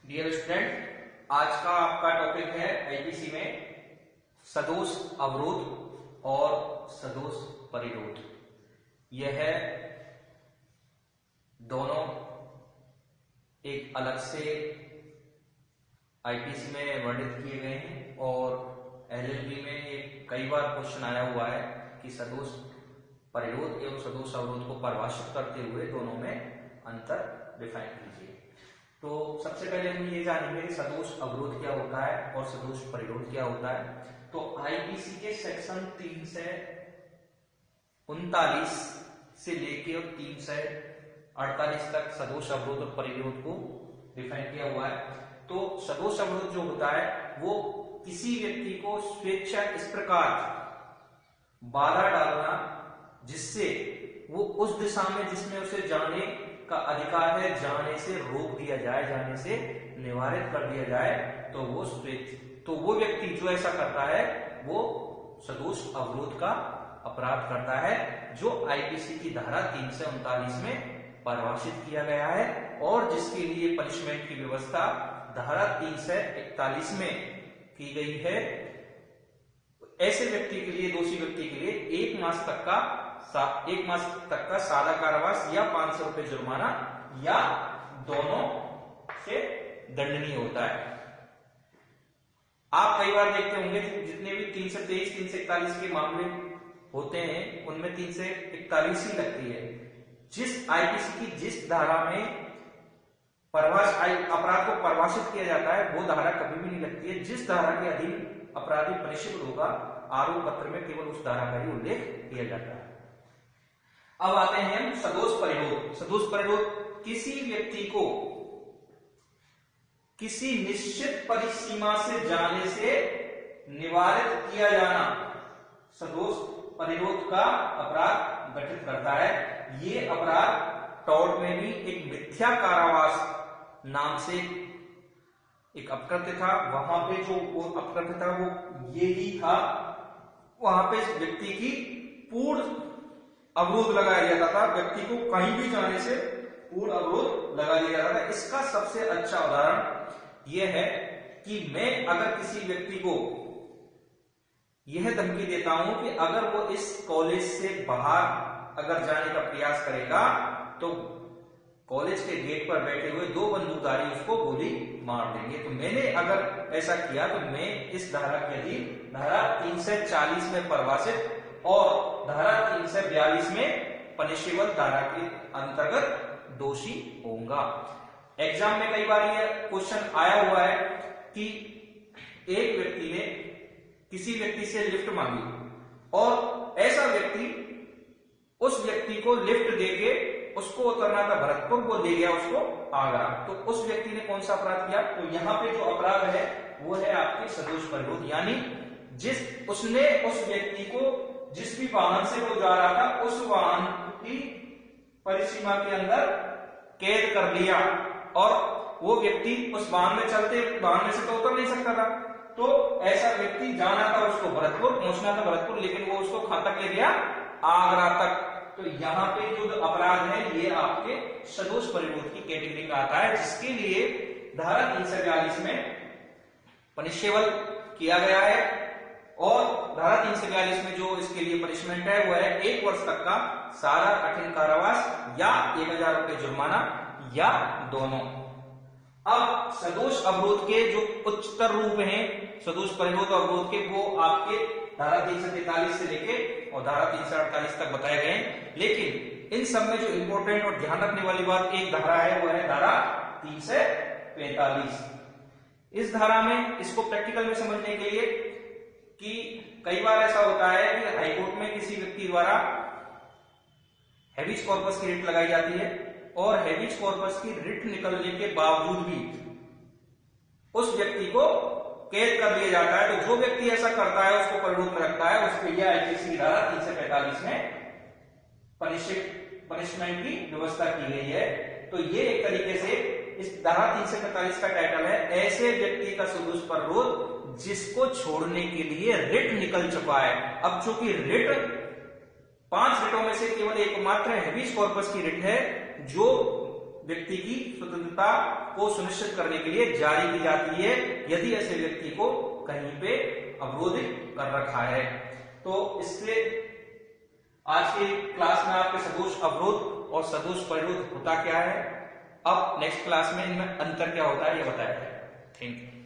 Dear student, आज का आपका टॉपिक है आईपीसी में सदोष अवरोध और सदोष परिरोध। यह दोनों एक अलग से आईपीसी में वर्णित किए गए हैं और एलएलबी में ये कई बार क्वेश्चन आया हुआ है कि सदोष परिरोध एवं सदोष अवरोध को परिभाषित करते हुए दोनों में अंतर डिफाइन कीजिए। तो सबसे पहले हम ये जानेंगे कि सदोष अवरोध क्या होता है और सदोष परिरोध क्या होता है। तो आईपीसी के सेक्शन 339 से लेके और 348 तक सदोष अवरोध और परिरोध को डिफाइन किया हुआ है। तो सदोष अवरोध जो होता है वो किसी व्यक्ति को स्वेच्छा इस प्रकार बाधा डालना जिससे वो उस दिशा में जिसमें उसे जाने का अधिकार है जाने से रोक दिया जाए, जाने से निवारित कर दिया जाए, तो वो व्यक्ति जो ऐसा करता है वो सदोष अवरोध का अपराध करता है, जो आईपीसी की धारा 339 में परिभाषित किया गया है और जिसके लिए पनिशमेंट की व्यवस्था धारा 341 में की गई है। ऐसे व्यक्ति के लिए, दोषी व्यक्ति के लिए 1 मास तक का सादा कारावास या 500 रुपए जुर्माना या दोनों से दंडनीय होता है। आप कई बार देखते होंगे जितने भी 323, 341 के मामले होते हैं उनमें 341 ही लगती है। जिस आईपीसी की जिस धारा में अपराध को परिभाषित किया जाता है वो धारा कभी भी नहीं लगती है। जिस धारा के अधीन अपराधी पनिशेबल होगा आरोप पत्र में केवल उस धारा का ही उल्लेख किया जाता है। अब आते हैं हम सदोष परिरोध। सदोष परिरोध किसी व्यक्ति को किसी निश्चित परिसीमा से जाने से निवारित किया जाना सदोष परिरोध का अपराध गठित करता है। ये अपराध टॉर्ट में भी एक मिथ्या कारावास नाम से एक अपकृत्य था। वहां पे जो वो अपकृत्य था वो ये ही था, वहां पे व्यक्ति की पूर्ण अवरोध लगाया जाता था। व्यक्ति को कहीं भी जाने से पूर्ण अवरोध लगा दिया जाता था। इसका सबसे अच्छा उदाहरण यह है कि मैं अगर किसी व्यक्ति को यह धमकी देता हूं कि अगर वो इस कॉलेज से बाहर अगर जाने का प्रयास करेगा तो कॉलेज के गेट पर बैठे हुए 2 बंदूकधारी उसको गोली मार देंगे। तो मैंने अगर ऐसा किया तो मैं इस धारा के अधीन धारा 340 में परिभाषित और धारा 342 में पनिशेबल धारा के अंतर्गत दोषी होऊंगा। एग्जाम में कई बार ये क्वेश्चन आया हुआ है कि एक व्यक्ति ने किसी व्यक्ति से लिफ्ट मांगी और ऐसा व्यक्ति उस व्यक्ति को लिफ्ट देके उसको उतरना था भरतपुर, वो ले गया उसको आगरा। तो उस व्यक्ति ने कौन सा अपराध किया? तो यहाँ पे जो अपराध है वो है आपके सदोष परिरोध। यानी उसने उस व्यक्ति को जिस भी वाहन से वो जा रहा था उस वाहन की परिसीमा के अंदर कैद कर लिया और वो व्यक्ति उस वाहन में से तो उतर नहीं सकता था। तो ऐसा व्यक्ति जाना था उसको भरतपुर, पहुंचना था भरतपुर, लेकिन वो उसको कहां तक ले गया? आगरा तक। तो यहाँ पे जो अपराध है ये आपके सदोष परिरोध की कैटेगरी में आता है, जिसके लिए धारा 342 में पनिशेबल किया गया है और धारा 342 में जो इसके लिए पनिशमेंट है वो है 1 वर्ष तक का सादा कठिन कारावास या 1000 रुपए जुर्माना या दोनों। अब सदोष अवरोध के जो उच्चतर रूप हैं सदोष परिरोध अवरोध के वो आपके धारा 343 से लेके और धारा 348 तक बताए गए हैं। लेकिन इन सब में जो इंपॉर्टेंट और ध्यान रखने वाली बात एक धारा है वो है धारा 345। इस धारा में इसको प्रैक्टिकल में समझने के लिए कि कई बार ऐसा होता है कि हाईकोर्ट में किसी व्यक्ति द्वारा हैबियस कॉर्पस की रिट लगाई जाती है और हैबियस कॉर्पस की रिट निकलने के बावजूद भी उस व्यक्ति को कैद कर दिया जाता है। तो जो व्यक्ति ऐसा करता है उसको परिरोध में रखता है, उसके लिए आईपीसी की धारा 345 में पनिशमेंट की व्यवस्था की गई है। तो ये एक तरीके से इस धारा 345 का टाइटल है ऐसे व्यक्ति का सदोष परिरोध जिसको छोड़ने के लिए रिट निकल चुका है। अब चूंकि रिट 5 रिटों में से केवल एकमात्र हैबियस कॉर्पस की रिट है जो व्यक्ति की स्वतंत्रता को सुनिश्चित करने के लिए जारी की जाती है यदि ऐसे व्यक्ति को कहीं पे अवरोधित कर रखा है। तो इससे आज के क्लास में आपके सदोष अवरोध और सदोष परिरोध होता क्या है, अब नेक्स्ट क्लास में इनमें अंतर क्या होता है ये बताया जाएगा। Thank you.